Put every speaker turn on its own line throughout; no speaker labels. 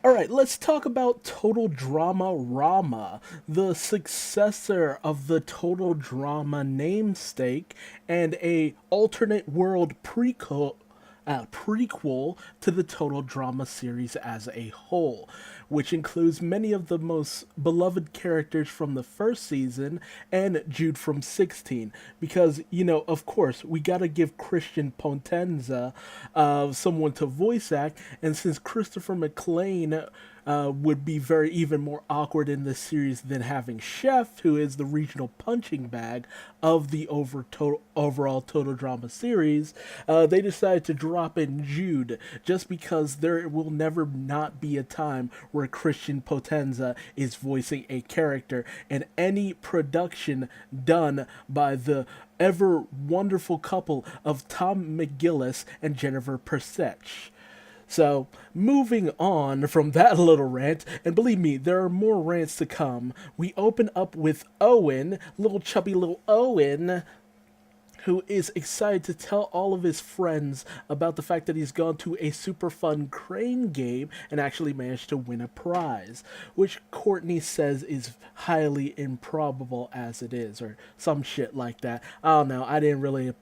Alright, let's talk about Total Drama Rama, the successor of the Total Drama namesake and a alternate world prequel to the Total Drama series as a whole, which includes many of the most beloved characters from the first season and Jude from 16. Because, of course, we gotta give Christian Potenza someone to voice act, and since Christopher McLean would be very even more awkward in this series than having Chef, who is the regional punching bag of the overall Total Drama series, they decided to drop in Jude just because there will never not be a time where Christian Potenza is voicing a character in any production done by the ever wonderful couple of Tom McGillis and Jennifer Persech. So, moving on from that little rant, and believe me, there are more rants to come, we open up with Owen, little chubby little Owen, who is excited to tell all of his friends about the fact that he's gone to a super fun crane game and actually managed to win a prize, which Courtney says is highly improbable as it is, or some shit like that. I don't know, I didn't really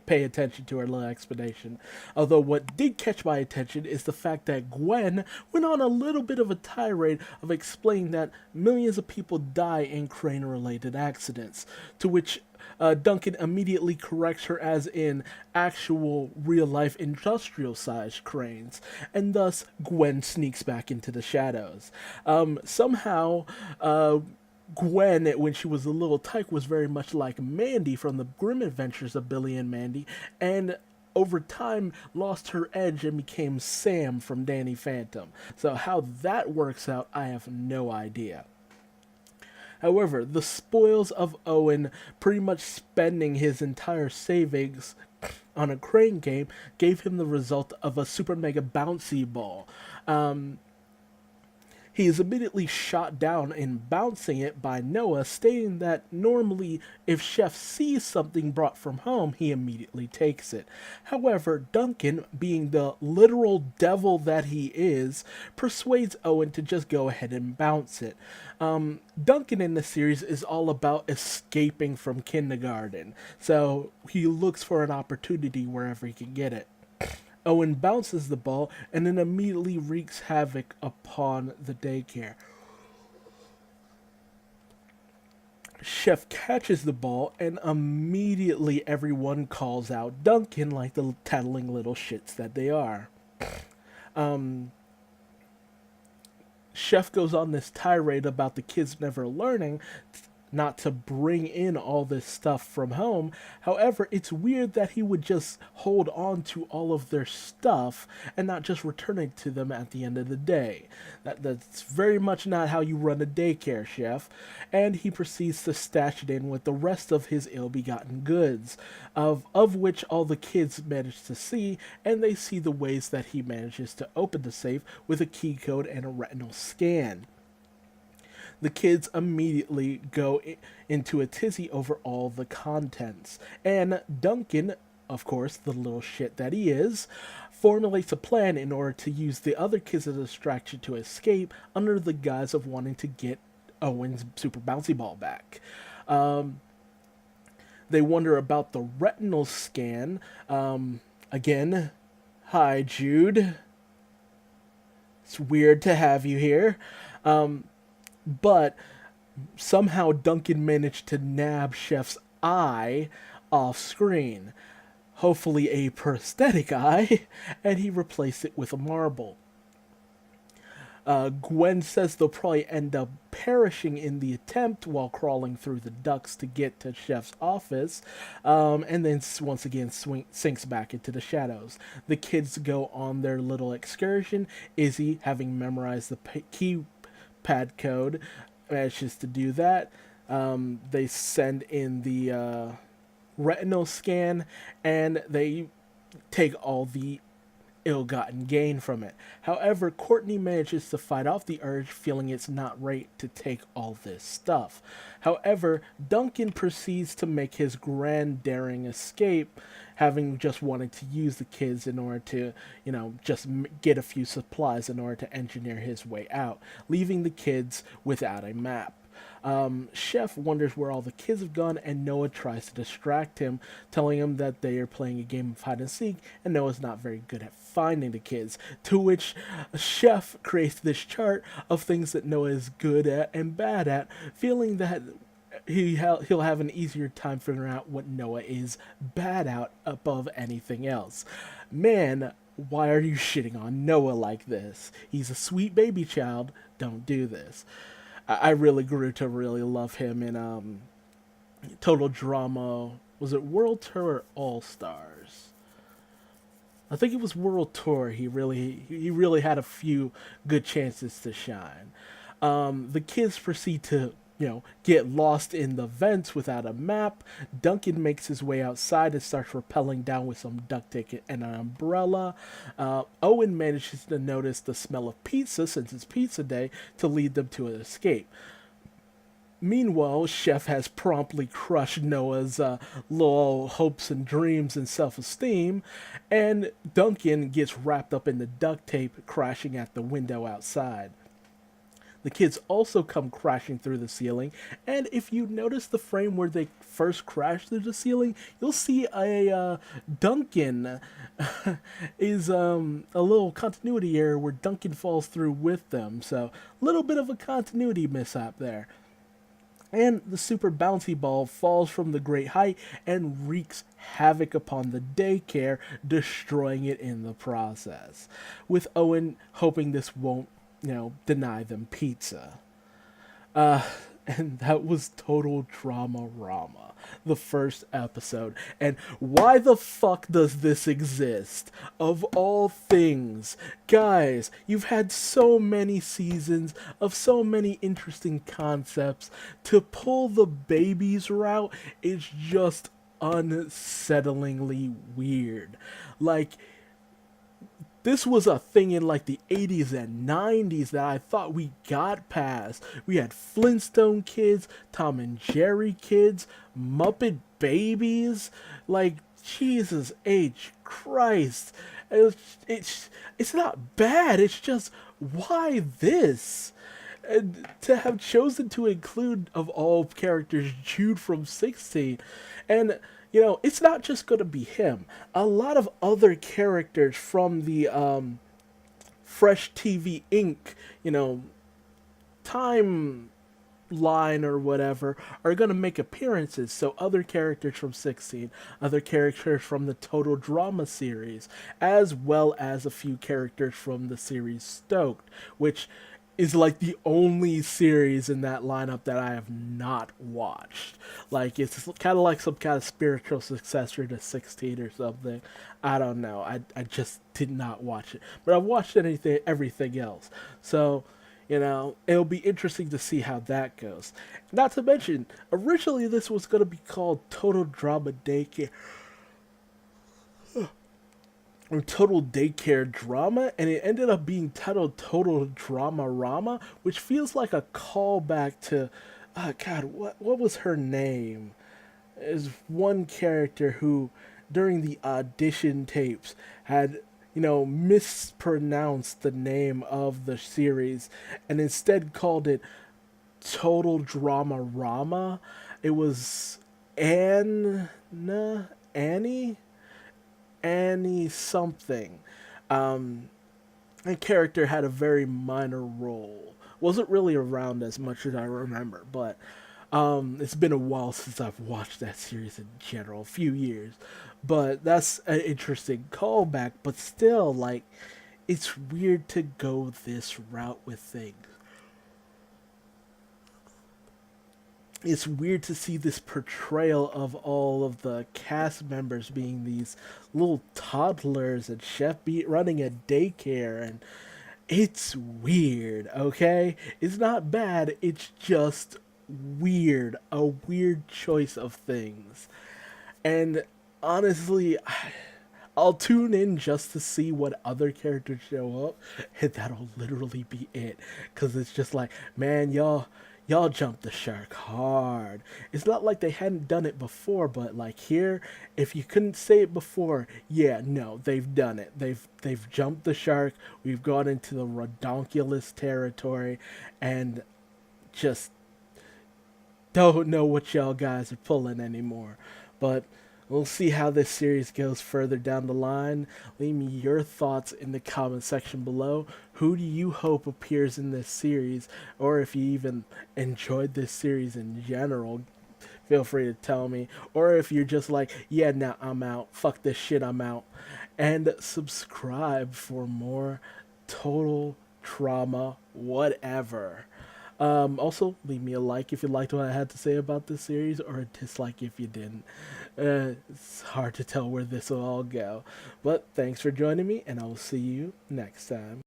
pay attention to her little explanation. Although what did catch my attention is the fact that Gwen went on a little bit of a tirade of explaining that millions of people die in crane-related accidents, to which Duncan immediately corrects her as in actual real-life industrial-sized cranes, and thus Gwen sneaks back into the shadows. Somehow, Gwen, when she was a little tyke, was very much like Mandy from the Grim Adventures of Billy and Mandy, and over time lost her edge and became Sam from Danny Phantom. So how that works out, I have no idea. However, the spoils of Owen pretty much spending his entire savings on a crane game gave him the result of a super mega bouncy ball. He is immediately shot down in bouncing it by Noah, stating that normally if Chef sees something brought from home, he immediately takes it. However, Duncan, being the literal devil that he is, persuades Owen to just go ahead and bounce it. Duncan in the series is all about escaping from kindergarten, so he looks for an opportunity wherever he can get it. Owen bounces the ball and then immediately wreaks havoc upon the daycare. Chef catches the ball and immediately everyone calls out Duncan like the tattling little shits that they are. Chef goes on this tirade about the kids never learning not to bring in all this stuff from home. However, it's weird that he would just hold on to all of their stuff and not just return it to them at the end of the day. That's very much not how you run a daycare, Chef. And he proceeds to stash it in with the rest of his ill-begotten goods, of which all the kids manage to see, and they see the ways that he manages to open the safe with a key code and a retinal scan. The kids immediately go into a tizzy over all the contents. And Duncan, of course, the little shit that he is, formulates a plan in order to use the other kids as a distraction to escape under the guise of wanting to get Owen's super bouncy ball back. They wonder about the retinal scan. Again, hi, Jude. It's weird to have you here. But somehow Duncan managed to nab Chef's eye off screen. Hopefully a prosthetic eye, and he replaced it with a marble. Gwen says they'll probably end up perishing in the attempt while crawling through the ducts to get to Chef's office, and then once again sinks back into the shadows. The kids go on their little excursion, Izzy, having memorized the keypad code, manages to do that. They send in the retinal scan, and they take all the ill-gotten gain from it. However, Courtney manages to fight off the urge, feeling it's not right to take all this stuff. However, Duncan proceeds to make his grand daring escape, having just wanted to use the kids in order to, just get a few supplies in order to engineer his way out, leaving the kids without a map. Chef wonders where all the kids have gone, and Noah tries to distract him, telling him that they are playing a game of hide and seek, and Noah's not very good at finding the kids. To which Chef creates this chart of things that Noah is good at and bad at, feeling that he'll have an easier time figuring out what Noah is bad at above anything else. Man, why are you shitting on Noah like this? He's a sweet baby child. Don't do this. I really grew to really love him in Total Drama. Was it World Tour or All Stars? I think it was World Tour. He really had a few good chances to shine. The kids proceed to get lost in the vents without a map. Duncan makes his way outside and starts rappelling down with some duct tape and an umbrella. Owen manages to notice the smell of pizza, since it's pizza day, to lead them to an escape. Meanwhile, Chef has promptly crushed Noah's little hopes and dreams and self-esteem, and Duncan gets wrapped up in the duct tape, crashing at the window outside. The kids also come crashing through the ceiling, and if you notice the frame where they first crash through the ceiling, you'll see a Duncan is a little continuity error where Duncan falls through with them, so a little bit of a continuity mishap there. And the super bouncy ball falls from the great height and wreaks havoc upon the daycare, destroying it in the process, with Owen hoping this won't deny them pizza. And that was Total DramaRama, the first episode. And why the fuck does this exist? Of all things. Guys, you've had so many seasons of so many interesting concepts. To pull the babies route is just unsettlingly weird. Like, this was a thing in like the 80s and 90s that I thought we got past. We had Flintstone kids, Tom and Jerry kids, Muppet babies. Like, Jesus H. Christ. It's not bad. It's just, why this? And to have chosen to include, of all characters, Jude from 16. And it's not just going to be him. A lot of other characters from the Fresh TV Inc., timeline or whatever, are going to make appearances. So other characters from 16, other characters from the Total Drama series, as well as a few characters from the series Stoked, which is like the only series in that lineup that I have not watched. Like, it's kind of like some kind of spiritual successor to 16 or something. I don't know. I just did not watch it. But I've watched everything else. So, it'll be interesting to see how that goes. Not to mention, originally this was going to be called Total Drama Daycare. Total Daycare Drama, and it ended up being titled Total DramaRama, which feels like a callback to, God, what was her name? There's one character who, during the audition tapes, had, mispronounced the name of the series, and instead called it Total DramaRama. It was Annie something. A character had a very minor role. Wasn't really around as much as I remember, but it's been a while since I've watched that series in general, a few years. But that's an interesting callback, but still, like, it's weird to go this route with things. It's weird to see this portrayal of all of the cast members being these little toddlers and Chef running a daycare, and it's weird, okay? It's not bad, it's just weird. A weird choice of things. And honestly, I'll tune in just to see what other characters show up, and that'll literally be it. Cause it's just like, man, y'all jumped the shark hard. It's not like they hadn't done it before, but like here, if you couldn't say it before, yeah, no, they've done it. They've jumped the shark. We've gone into the redonkulous territory, and just don't know what y'all guys are pulling anymore. But we'll see how this series goes further down the line. Leave me your thoughts in the comment section below. Who do you hope appears in this series? Or if you even enjoyed this series in general, feel free to tell me. Or if you're just like, yeah, now I'm out. Fuck this shit, I'm out. And subscribe for more total trauma, whatever. Also, leave me a like if you liked what I had to say about this series, or a dislike if you didn't. It's hard to tell where this will all go. But thanks for joining me, and I will see you next time.